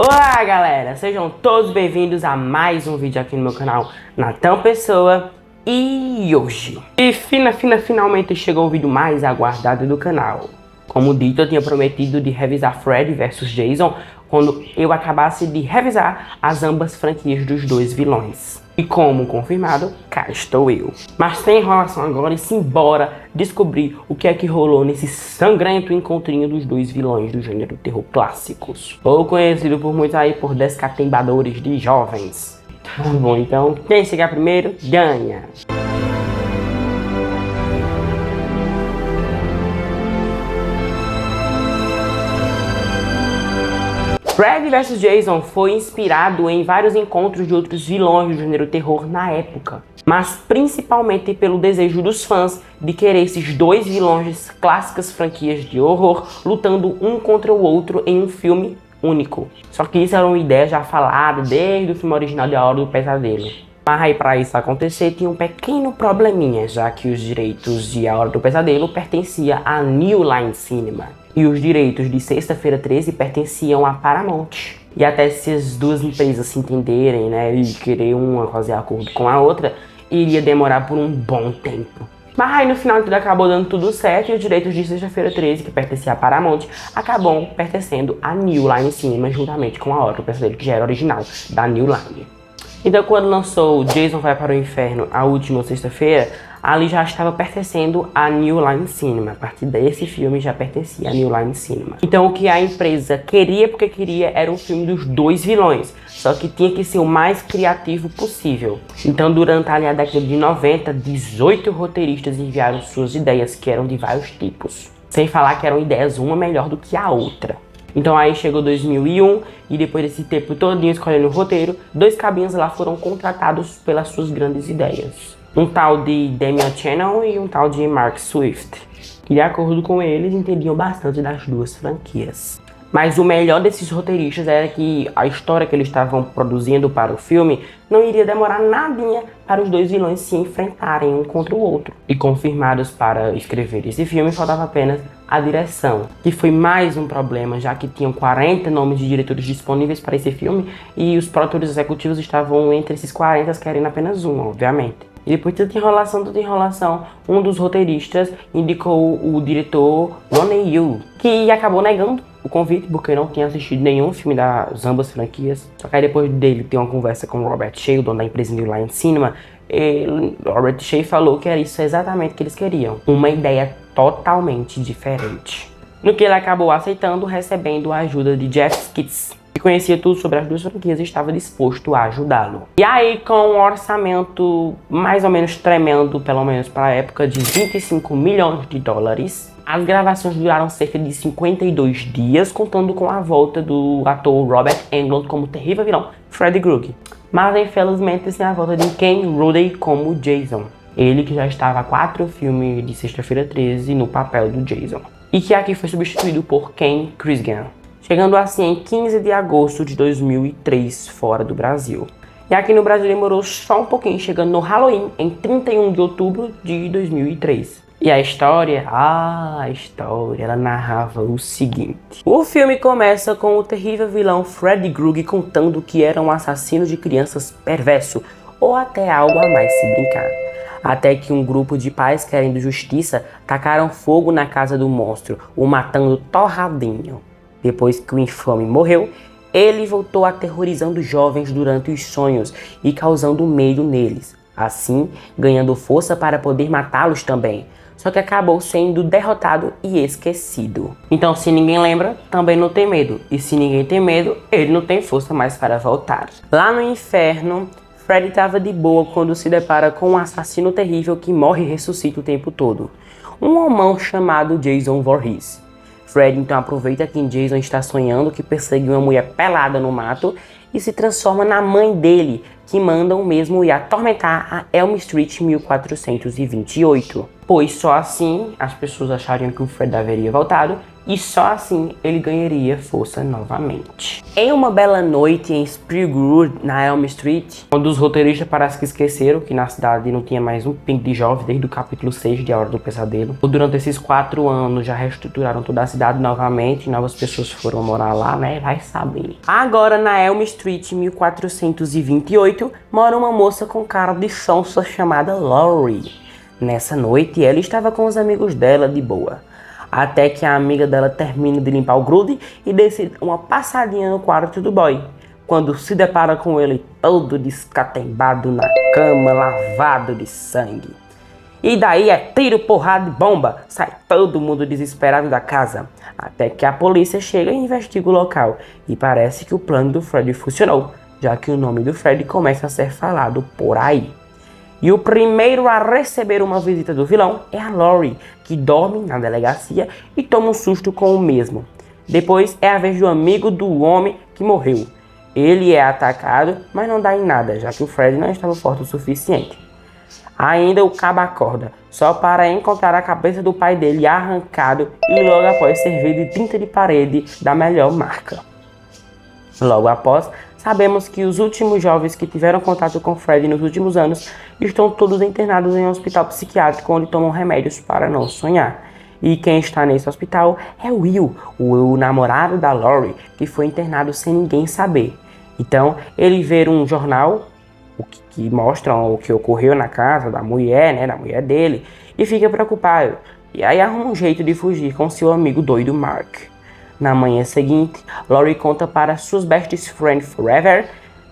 Olá galera, sejam todos bem-vindos a mais um vídeo aqui no meu canal Natan Pessoa. E hoje, finalmente chegou o vídeo mais aguardado do canal. Como dito, eu tinha prometido de revisar Freddy vs Jason quando eu acabasse de revisar as ambas franquias dos dois vilões. E como confirmado, cá estou eu. Mas sem enrolação agora e simbora descobrir o que é que rolou nesse sangrento encontrinho dos dois vilões do gênero terror clássicos. Ou conhecido por muitos aí por descatembadores de jovens. Tá bom, então quem chegar primeiro, ganha. Freddy vs Jason foi inspirado em vários encontros de outros vilões do gênero terror na época, mas principalmente pelo desejo dos fãs de querer esses dois vilões de clássicas franquias de horror lutando um contra o outro em um filme único. Só que isso era uma ideia já falada desde o filme original de A Hora do Pesadelo. Mas aí para isso acontecer tinha um pequeno probleminha, já que os direitos de A Hora do Pesadelo pertenciam à New Line Cinema. E os direitos de Sexta-feira 13 pertenciam à Paramount. E até se as duas empresas se entenderem, né, e querer uma fazer acordo com a outra, iria demorar por um bom tempo. Mas aí no final tudo acabou dando tudo certo e os direitos de Sexta-feira 13, que pertencia à Paramount, acabam pertencendo à New Line Cinema, juntamente com A Hora do Pesadelo, que já era original da New Line. Então quando lançou Jason Vai para o Inferno, a última sexta-feira, ali já estava pertencendo à New Line Cinema. A partir desse filme já pertencia à New Line Cinema. Então o que a empresa queria, porque queria, era um filme dos dois vilões. Só que tinha que ser o mais criativo possível. Então durante ali a década de 90, 18 roteiristas enviaram suas ideias, que eram de vários tipos. Sem falar que eram ideias uma melhor do que a outra. Então aí chegou 2001 e depois desse tempo todinho escolhendo o roteiro, dois cabinhos lá foram contratados pelas suas grandes ideias. Um tal de Damien Chazelle e um tal de Mark Swift, que de acordo com eles entendiam bastante das duas franquias. Mas o melhor desses roteiristas era que a história que eles estavam produzindo para o filme não iria demorar nadinha para os dois vilões se enfrentarem um contra o outro. E confirmados para escrever esse filme, faltava apenas a direção, que foi mais um problema, já que tinham 40 nomes de diretores disponíveis para esse filme e os produtores executivos estavam entre esses 40 querendo apenas um, obviamente. E depois de tanta enrolação, um dos roteiristas indicou o diretor Ronnie Yu, que acabou negando o convite porque não tinha assistido nenhum filme das ambas franquias. Só que aí depois dele ter uma conversa com o Robert Shaye, o dono da empresa New Line Cinema, Robert Shaye falou que era isso exatamente que eles queriam. Uma ideia totalmente diferente. No que ele acabou aceitando, recebendo a ajuda de Jeff Skitz, que conhecia tudo sobre as duas franquias e estava disposto a ajudá-lo. E aí, com um orçamento mais ou menos tremendo, pelo menos para a época, de 25 milhões de dólares, as gravações duraram cerca de 52 dias, contando com a volta do ator Robert Englund como terrível vilão Freddy Krueger. Mas infelizmente sem a volta de Ken Ruday como Jason. Ele que já estava há 4 filmes de Sexta-feira 13 no papel do Jason. E que aqui foi substituído por Ken Crisgan, chegando assim em 15 de agosto de 2003 fora do Brasil. E aqui no Brasil demorou só um pouquinho, chegando no Halloween em 31 de outubro de 2003. E a história, ela narrava o seguinte. O filme começa com o terrível vilão Freddy Krueger contando que era um assassino de crianças perverso, ou até algo a mais se brincar. Até que um grupo de pais querendo justiça tacaram fogo na casa do monstro, o matando torradinho. Depois que o infame morreu, ele voltou aterrorizando jovens durante os sonhos e causando medo neles, assim ganhando força para poder matá-los também. Só que acabou sendo derrotado e esquecido. Então se ninguém lembra, também não tem medo. E se ninguém tem medo, ele não tem força mais para voltar. Lá no inferno, Freddy estava de boa quando se depara com um assassino terrível que morre e ressuscita o tempo todo. Um homão chamado Jason Voorhees. Freddy então aproveita que Jason está sonhando que persegue uma mulher pelada no mato e se transforma na mãe dele, que manda o mesmo ir atormentar a Elm Street 1428. pois só assim as pessoas achariam que o Fred haveria voltado e só assim ele ganharia força novamente. Em uma bela noite em Springwood, na Elm Street, quando os roteiristas parece que esqueceram que na cidade não tinha mais um pingo de jovem desde o capítulo 6 de A Hora do Pesadelo, durante esses 4 anos já reestruturaram toda a cidade novamente, novas pessoas foram morar lá, né? Vai saber. Agora na Elm Street 1428 mora uma moça com cara de sonsa chamada Laurie. Nessa noite ela estava com os amigos dela de boa, até que a amiga dela termina de limpar o grude e decide uma passadinha no quarto do boy, quando se depara com ele todo descatembado na cama, lavado de sangue. E daí é tiro, porrada e bomba, sai todo mundo desesperado da casa, até que a polícia chega e investiga o local, e parece que o plano do Fred funcionou, já que o nome do Fred começa a ser falado por aí. E o primeiro a receber uma visita do vilão é a Laurie, que dorme na delegacia e toma um susto com o mesmo. Depois é a vez do amigo do homem que morreu. Ele é atacado, mas não dá em nada, já que o Fred não estava forte o suficiente. Ainda o cabo acorda, só para encontrar a cabeça do pai dele arrancado e logo após servir de tinta de parede da melhor marca. Logo após, sabemos que os últimos jovens que tiveram contato com Fred nos últimos anos estão todos internados em um hospital psiquiátrico onde tomam remédios para não sonhar. E quem está nesse hospital é o Will, o namorado da Laurie, que foi internado sem ninguém saber. Então, ele vê um jornal que mostra o que ocorreu na casa da mulher, né, da mulher dele, e fica preocupado. E aí arruma um jeito de fugir com seu amigo doido Mark. Na manhã seguinte, Laurie conta para suas best friend forever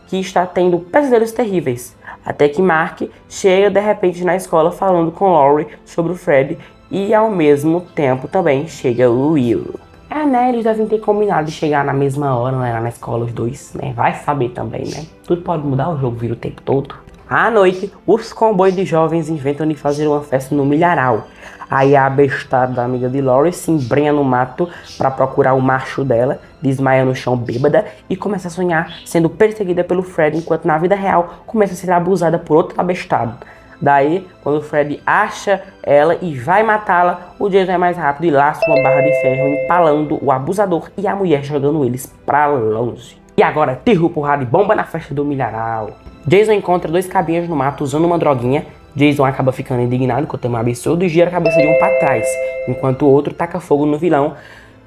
que está tendo pesadelos terríveis, até que Mark chega de repente na escola falando com Laurie sobre o Fred e ao mesmo tempo também chega o Will. Né, eles devem ter combinado de chegar na mesma hora, né, na escola os dois, né, vai saber também, né, tudo pode mudar, o jogo vira o tempo todo. À noite, os comboios de jovens inventam de fazer uma festa no milharal. Aí a abestada da amiga de Laurie se embrenha no mato para procurar o macho dela, desmaia no chão bêbada e começa a sonhar sendo perseguida pelo Fred, enquanto na vida real começa a ser abusada por outro abestado. Daí, quando o Fred acha ela e vai matá-la, o Jason é mais rápido e laça uma barra de ferro empalando o abusador e a mulher jogando eles pra longe. E agora, tiro, porrada e bomba na festa do milharal. Jason encontra 2 cabinhas no mato usando uma droguinha. Jason acaba ficando indignado com o tema absurdo e gira a cabeça de um pra trás, enquanto o outro taca fogo no vilão,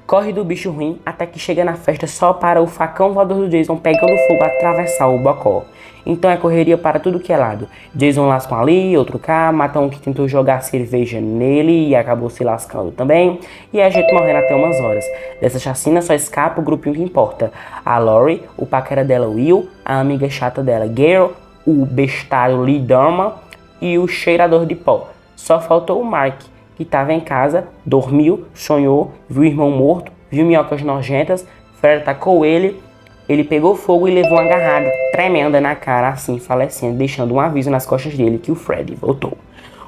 corre do bicho ruim até que chega na festa só para o facão voador do Jason pegando fogo atravessar o bocó. Então é correria para tudo que é lado. Jason lasca um ali, outro cá, mata um que tentou jogar cerveja nele e acabou se lascando também. E a gente morrendo até umas horas. Dessa chacina só escapa o grupinho que importa. A Laurie, o paquera dela Will, a amiga chata dela Gail, o bestário Lee Dorman e o cheirador de pó. Só faltou o Mark, que estava em casa, dormiu, sonhou, viu o irmão morto, viu minhocas nojentas, Fred atacou ele pegou fogo e levou uma agarrada tremenda na cara, assim falecendo, deixando um aviso nas costas dele que o Fred voltou.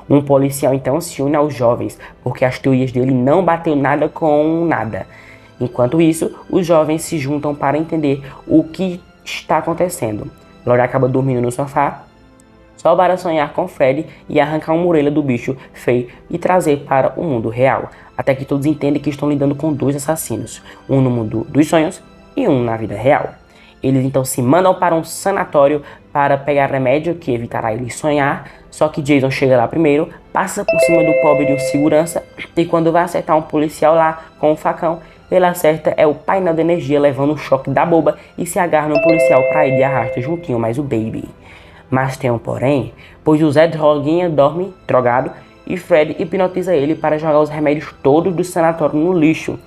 Um policial então se une aos jovens, porque as teorias dele não bateu nada com nada. Enquanto isso, os jovens se juntam para entender o que está acontecendo. Laurie acaba dormindo no sofá, só para sonhar com Fred e arrancar uma orelha do bicho feio e trazer para o mundo real, até que todos entendem que estão lidando com 2 assassinos, um no mundo dos sonhos e um na vida real. Eles então se mandam para um sanatório para pegar remédio que evitará eles sonhar, só que Jason chega lá primeiro, passa por cima do pobre de um segurança e quando vai acertar um policial lá com um facão, ele acerta o painel de energia levando um choque da boba e se agarra no policial para ele e arrasta juntinho mais o baby. Mas tem um porém, pois o Zé Droguinha dorme drogado e Fred hipnotiza ele para jogar os remédios todos do sanatório no lixo.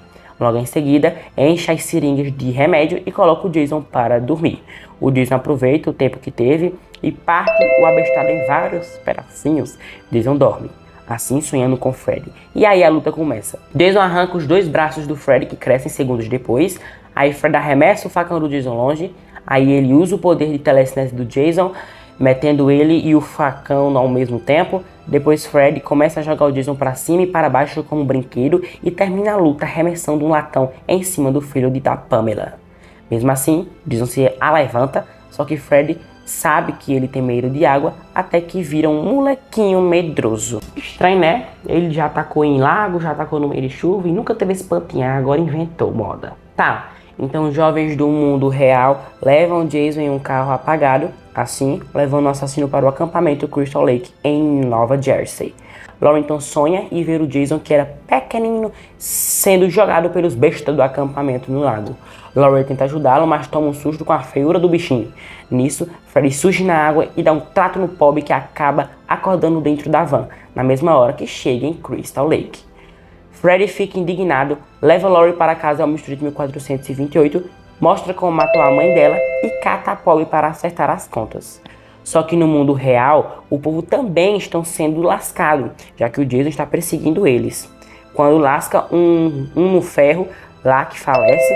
Logo em seguida, enche as seringas de remédio e coloca o Jason para dormir. O Jason aproveita o tempo que teve e parte o abestado em vários pedacinhos. Jason dorme, assim sonhando com Fred. E aí a luta começa. Jason arranca os 2 braços do Fred que crescem segundos depois. Aí Fred arremessa o facão do Jason longe. Aí ele usa o poder de telecinese do Jason, metendo ele e o facão ao mesmo tempo. Depois Fred começa a jogar o Jason para cima e para baixo como um brinquedo e termina a luta arremessando um latão em cima do filho da Pamela. Mesmo assim, Jason se alevanta, só que Fred sabe que ele tem medo de água, até que vira um molequinho medroso. Estranho, né? Ele já atacou em lago, já atacou no meio de chuva e nunca teve esse pantinha, agora inventou moda. Tá, então os jovens do mundo real levam Jason em um carro apagado, assim, levando o assassino para o acampamento Crystal Lake, em Nova Jersey. Laurie então sonha e vê o Jason, que era pequenino, sendo jogado pelos bestas do acampamento no lago. Laurie tenta ajudá-lo, mas toma um susto com a feiura do bichinho. Nisso, Freddy surge na água e dá um trato no pobre, que acaba acordando dentro da van, na mesma hora que chega em Crystal Lake. Freddy fica indignado, leva Laurie para casa ao Street 1428, mostra como matou a mãe dela e cata a pobre para acertar as contas. Só que no mundo real, o povo também estão sendo lascado, já que o Jason está perseguindo eles. Quando lasca um no ferro, lá que falece,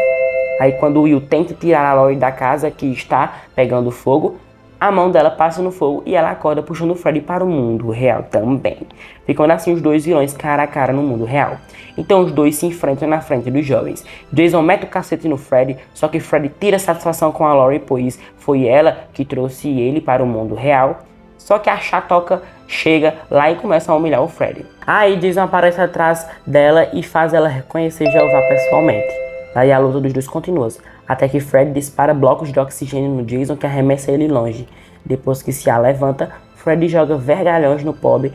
aí quando o Will tenta tirar a Laurie da casa que está pegando fogo, a mão dela passa no fogo e ela acorda puxando o Freddy para o mundo real também. Ficando assim os dois vilões cara a cara no mundo real. Então os dois se enfrentam na frente dos jovens. Jason mete o cacete no Freddy, só que Freddy tira satisfação com a Laurie, pois foi ela que trouxe ele para o mundo real. Só que a chatoca chega lá e começa a humilhar o Freddy. Aí Jason aparece atrás dela e faz ela reconhecer Jeová pessoalmente. Daí a luta dos dois continua, até que Freddy dispara blocos de oxigênio no Jason, que arremessa ele longe. Depois que se levanta, Freddy joga vergalhões no pobre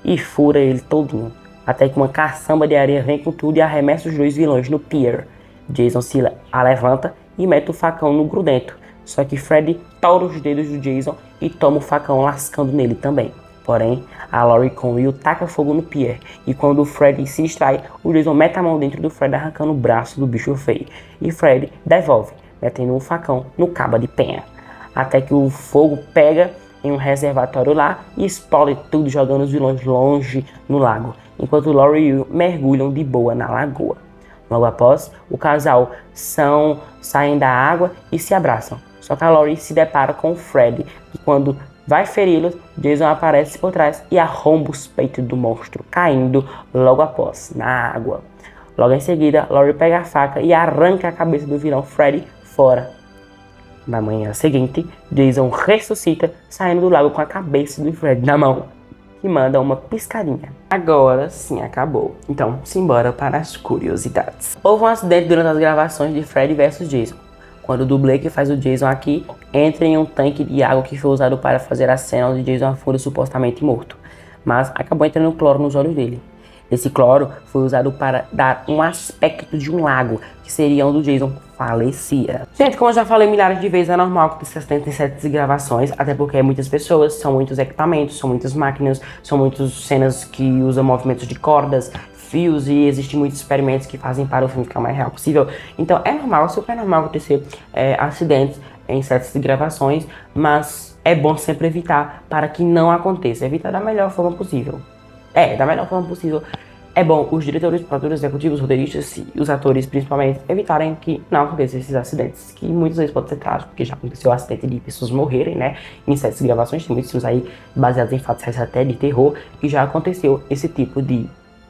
e fura ele todinho. Até que uma caçamba de areia vem com tudo e arremessa os dois vilões no pier. Jason se levanta e mete o facão no grudento. Só que Freddy tora os dedos do Jason e toma o facão lascando nele também. Porém, a Laurie com o Will taca fogo no pier, e quando o Freddy se distrai, o Jason mete a mão dentro do Freddy, arrancando o braço do bicho feio. E Freddy devolve, metendo um facão no cabo de penha. Até que o fogo pega em um reservatório lá e explode tudo, jogando os vilões longe no lago, enquanto Laurie e Will mergulham de boa na lagoa. Logo após, o casal saem da água e se abraçam. Só que a Laurie se depara com o Freddy, e quando vai feri-lo, Jason aparece por trás e arromba os peitos do monstro, caindo logo após, na água. Logo em seguida, Laurie pega a faca e arranca a cabeça do vilão Freddy fora. Na manhã seguinte, Jason ressuscita, saindo do lago com a cabeça do Freddy na mão, e manda uma piscadinha. Agora sim acabou. Então, simbora para as curiosidades. Houve um acidente durante as gravações de Freddy vs Jason, quando o dublê que faz o Jason aqui entra em um tanque de água que foi usado para fazer a cena onde Jason foi supostamente morto, mas acabou entrando cloro nos olhos dele. Esse cloro foi usado para dar um aspecto de um lago, que seria onde o Jason falecia. Gente, como eu já falei milhares de vezes, é normal que tenha 77 gravações, até porque é muitas pessoas, são muitos equipamentos, são muitas máquinas, são muitas cenas que usam movimentos de cordas, fios, e existem muitos experimentos que fazem para o filme ficar o mais real possível. Então é normal, super normal acontecer acidentes em sets de gravações, mas é bom sempre evitar para que não aconteça. Evitar da melhor forma possível. Da melhor forma possível. É bom os diretores, produtores executivos, roteiristas e os atores, principalmente, evitarem que não aconteçam esses acidentes, que muitas vezes podem ser trágicos, porque já aconteceu o acidente de pessoas morrerem, né, em sets de gravações. Tem muitos filmes aí baseados em fatos reais, até de terror, que já aconteceu esse tipo de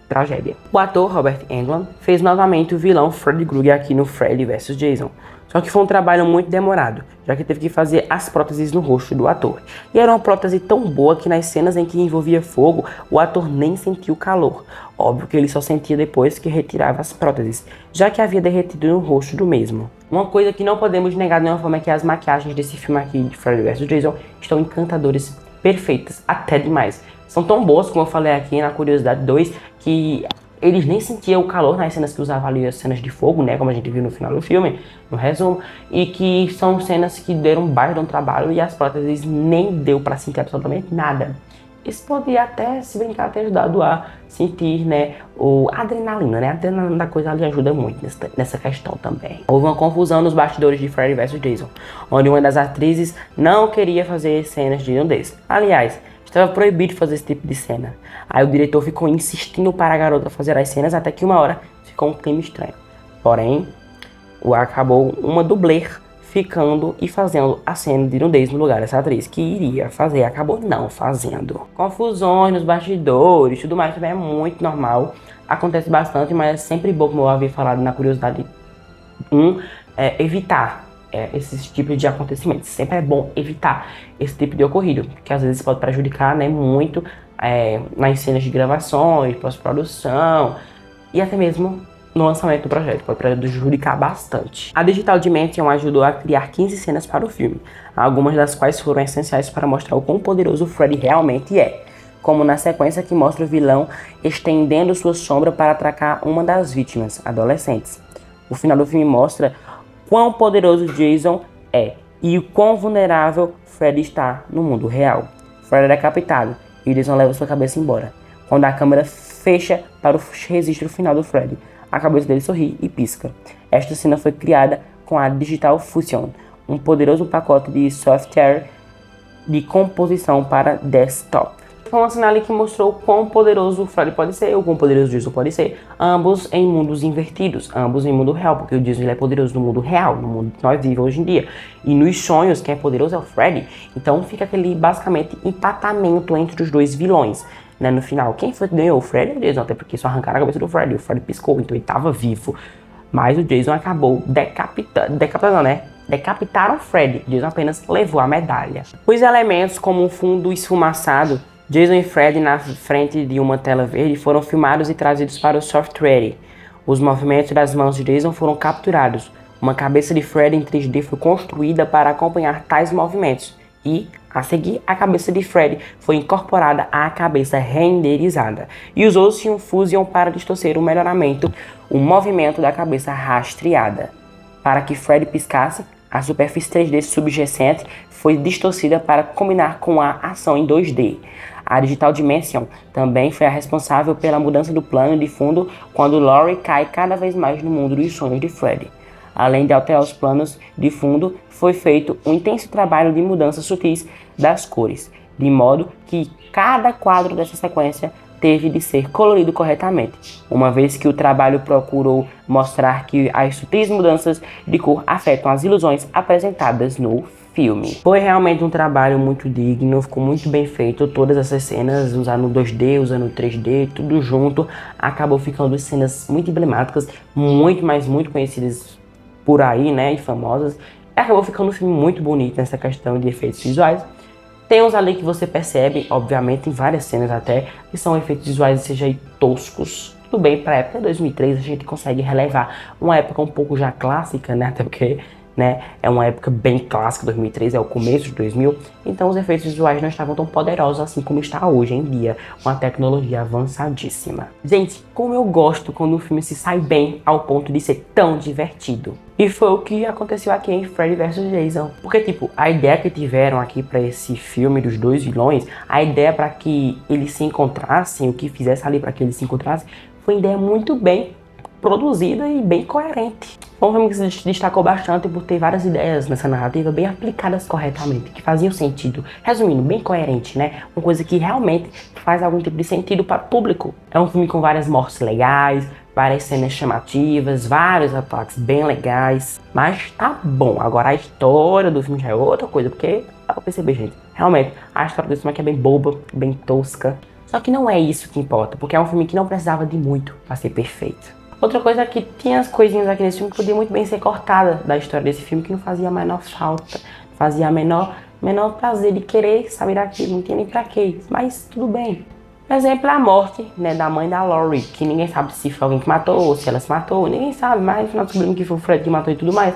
tragédia. O ator Robert Englund fez novamente o vilão Freddy Krueger aqui no Freddy vs Jason. Só que foi um trabalho muito demorado, já que teve que fazer as próteses no rosto do ator. E era uma prótese tão boa que nas cenas em que envolvia fogo, o ator nem sentia o calor. Óbvio que ele só sentia depois que retirava as próteses, já que havia derretido no rosto do mesmo. Uma coisa que não podemos negar de nenhuma forma é que as maquiagens desse filme aqui de Freddy vs Jason estão encantadoras, perfeitas, até demais. São tão boas, como eu falei aqui na Curiosidade 2, que eles nem sentiam o calor nas cenas que usavam ali, as cenas de fogo, né, como a gente viu no final do filme, no resumo, e que são cenas que deram baixo de um trabalho e as próteses nem deu pra sentir absolutamente nada. Isso poderia até, se brincar, ter ajudado a sentir, né, a adrenalina, né, a adrenalina da coisa ali ajuda muito nessa questão também. Houve uma confusão nos bastidores de Freddy vs Jason, onde uma das atrizes não queria fazer cenas de nudez. Aliás, estava proibido fazer esse tipo de cena. Aí o diretor ficou insistindo para a garota fazer as cenas, até que uma hora ficou um clima estranho. Porém, acabou uma dublê ficando e fazendo a cena de nudez no lugar dessa atriz, que iria fazer, acabou não fazendo. Confusões nos bastidores, tudo mais também é muito normal. Acontece bastante, mas é sempre bom, como eu havia falado na Curiosidade 1, evitar. esses tipos de acontecimentos. Sempre é bom evitar esse tipo de ocorrido, que às vezes pode prejudicar, né, muito nas cenas de gravações, pós-produção e até mesmo no lançamento do projeto, pode prejudicar bastante. A Digital Dimension ajudou a criar 15 cenas para o filme, algumas das quais foram essenciais para mostrar o quão poderoso o Freddy realmente é, como na sequência que mostra o vilão estendendo sua sombra para atacar uma das vítimas, adolescentes. O final do filme mostra quão poderoso Jason é e o quão vulnerável Freddy está no mundo real. Freddy é decapitado e Jason leva sua cabeça embora. Quando a câmera fecha para o registro final do Freddy, a cabeça dele sorri e pisca. Esta cena foi criada com a Digital Fusion, um poderoso pacote de software de composição para desktop. Foi uma cena ali que mostrou o quão poderoso o Freddy pode ser, o quão poderoso o Jason pode ser, ambos em mundos invertidos, ambos em mundo real, porque o Jason ele é poderoso no mundo real, no mundo que nós vivemos hoje em dia. E nos sonhos, quem é poderoso é o Freddy. Então fica aquele, basicamente, empatamento entre os dois vilões. Né, no final, quem foi que ganhou? O Freddy ou o Jason? Até porque só arrancaram a cabeça do Freddy, o Freddy piscou, então ele estava vivo. Mas o Jason acabou decapitando, né? Decapitaram o Freddy, Jason apenas levou a medalha. Os elementos como um fundo esfumaçado, Jason e Freddy na frente de uma tela verde foram filmados e trazidos para o software. Os movimentos das mãos de Jason foram capturados. Uma cabeça de Freddy em 3D foi construída para acompanhar tais movimentos. E, a seguir, a cabeça de Freddy foi incorporada à cabeça renderizada. E usou-se um Fusion para distorcer o melhoramento, o movimento da cabeça rastreada. Para que Freddy piscasse, a superfície 3D subjacente foi distorcida para combinar com a ação em 2D. A Digital Dimension também foi a responsável pela mudança do plano de fundo quando Laurie cai cada vez mais no mundo dos sonhos de Freddy. Além de alterar os planos de fundo, foi feito um intenso trabalho de mudanças sutis das cores, de modo que cada quadro dessa sequência teve de ser colorido corretamente, uma vez que o trabalho procurou mostrar que as sutis mudanças de cor afetam as ilusões apresentadas no filme. Foi realmente um trabalho muito digno, ficou muito bem feito, todas essas cenas, usando 2D, usando 3D, tudo junto, acabou ficando cenas muito emblemáticas, muito conhecidas por aí, né, e famosas. Acabou ficando um filme muito bonito nessa questão de efeitos visuais. Tem uns ali que você percebe, obviamente, em várias cenas até, que são efeitos visuais, seja aí toscos. Tudo bem, para a época de 2003 a gente consegue relevar uma época um pouco já clássica, né, até porque, né, é uma época bem clássica, 2003 é o começo de 2000, então os efeitos visuais não estavam tão poderosos assim como está hoje em dia, uma tecnologia avançadíssima. Gente, como eu gosto quando o filme se sai bem ao ponto de ser tão divertido. E foi o que aconteceu aqui em Freddy vs Jason. Porque, tipo, a ideia que tiveram aqui pra esse filme dos dois vilões, a ideia pra que eles se encontrassem, o que fizesse ali pra que eles se encontrassem, foi uma ideia muito bem produzida e bem coerente. Foi um filme que se destacou bastante por ter várias ideias nessa narrativa bem aplicadas corretamente, que faziam sentido. Resumindo, bem coerente, né? Uma coisa que realmente faz algum tipo de sentido para o público. É um filme com várias mortes legais, várias cenas chamativas, vários ataques bem legais. Mas tá bom, agora a história do filme já é outra coisa, porque dá pra perceber, gente. Realmente, a história desse filme aqui é bem boba, bem tosca. Só que não é isso que importa, porque é um filme que não precisava de muito para ser perfeito. Outra coisa é que tinha as coisinhas aqui nesse filme que podia muito bem ser cortada da história desse filme, que não fazia a menor falta, fazia a menor prazer de querer saber daquilo, não tinha nem pra quê, mas tudo bem. Por exemplo, a morte, né, da mãe da Laurie, que ninguém sabe se foi alguém que matou, ou se ela se matou, ninguém sabe, mas no final descobrimos que foi o Fred que matou e tudo mais.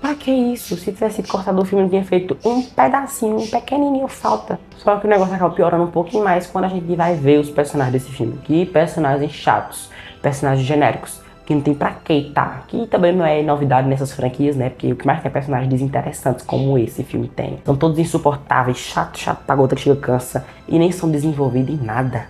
Pra que isso? Se tivesse sido cortado o filme, não tinha feito um pedacinho, um pequenininho falta. Só que o negócio acaba piorando um pouquinho mais quando a gente vai ver os personagens desse filme. Que personagens chatos, personagens genéricos, que não tem pra que tá. Que também não é novidade nessas franquias, né? Porque o que mais tem é personagens desinteressantes, como esse filme tem. São todos insuportáveis, chato pra gota que chega cansa, e nem são desenvolvidos em nada.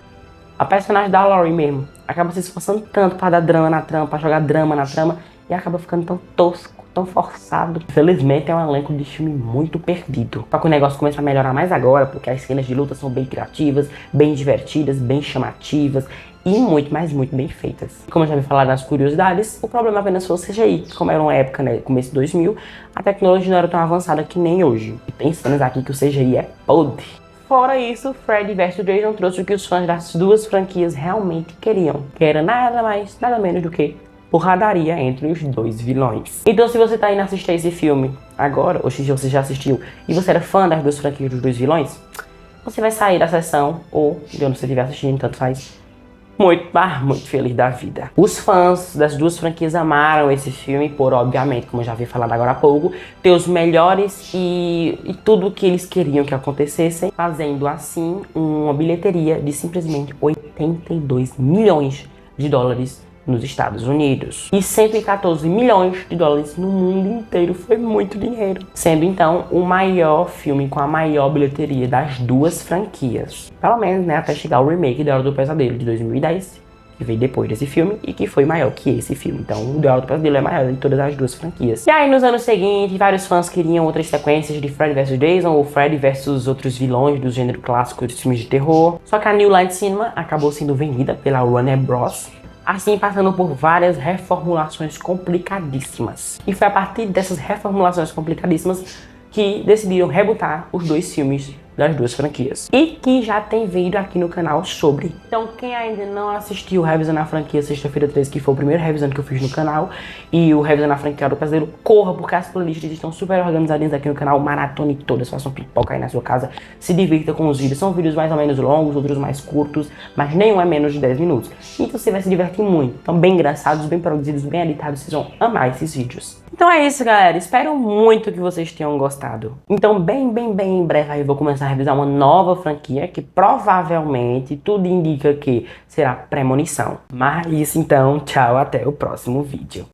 A personagem da Laurie mesmo acaba se esforçando tanto pra dar drama na trama, pra jogar drama na trama, e acaba ficando tão tosco, tão forçado. Infelizmente é um elenco de filme muito perdido. Só que o negócio começa a melhorar mais agora, porque as cenas de luta são bem criativas, bem divertidas, bem chamativas e muito bem feitas. Como eu já me falaram nas curiosidades, o problema apenas foi o CGI. Como era uma época, né, começo de 2000, a tecnologia não era tão avançada que nem hoje. E tem cenas aqui que o CGI é podre. Fora isso, Freddy vs Jason trouxe o que os fãs das duas franquias realmente queriam, que era nada mais, nada menos do que porradaria entre os dois vilões. Então se você tá indo assistir esse filme agora, ou se você já assistiu, e você era fã das duas franquias dos dois vilões, você vai sair da sessão, ou de onde você estiver assistindo, tanto faz, muito feliz da vida. Os fãs das duas franquias amaram esse filme por, obviamente, como eu já havia falado agora há pouco, ter os melhores e tudo o que eles queriam que acontecesse, fazendo assim uma bilheteria de simplesmente 82 milhões de dólares nos Estados Unidos. E 114 milhões de dólares no mundo inteiro. Foi muito dinheiro. Sendo então o maior filme com a maior bilheteria das duas franquias. Pelo menos, né, até chegar o remake da Hora do Pesadelo de 2010, que veio depois desse filme e que foi maior que esse filme. Então o The Hora do Pesadelo é maior de todas as duas franquias. E aí nos anos seguintes, vários fãs queriam outras sequências de Freddy vs Jason ou Freddy vs outros vilões do gênero clássico dos filmes de terror. Só que a New Line Cinema acabou sendo vendida pela Warner Bros., assim passando por várias reformulações complicadíssimas. E foi a partir dessas reformulações complicadíssimas que decidiram rebootar os dois filmes das duas franquias. E que já tem vídeo aqui no canal sobre. Então quem ainda não assistiu o Revisando a Franquia Sexta-feira 13, que foi o primeiro revisando que eu fiz no canal, e o Revisando a Franquia do Pesadelo, corra, porque as playlists estão super organizadinhas aqui no canal, maratone todas, façam pipoca aí na sua casa, se divirta com os vídeos. São vídeos mais ou menos longos, outros mais curtos, mas nenhum é menos de 10 minutos. Então você vai se divertir muito. Então bem engraçados, bem produzidos, bem editados, vocês vão amar esses vídeos. Então é isso, galera. Espero muito que vocês tenham gostado. Então bem em breve aí eu vou começar a revisar uma nova franquia que provavelmente tudo indica que será Premonição. Mas então, tchau, até o próximo vídeo.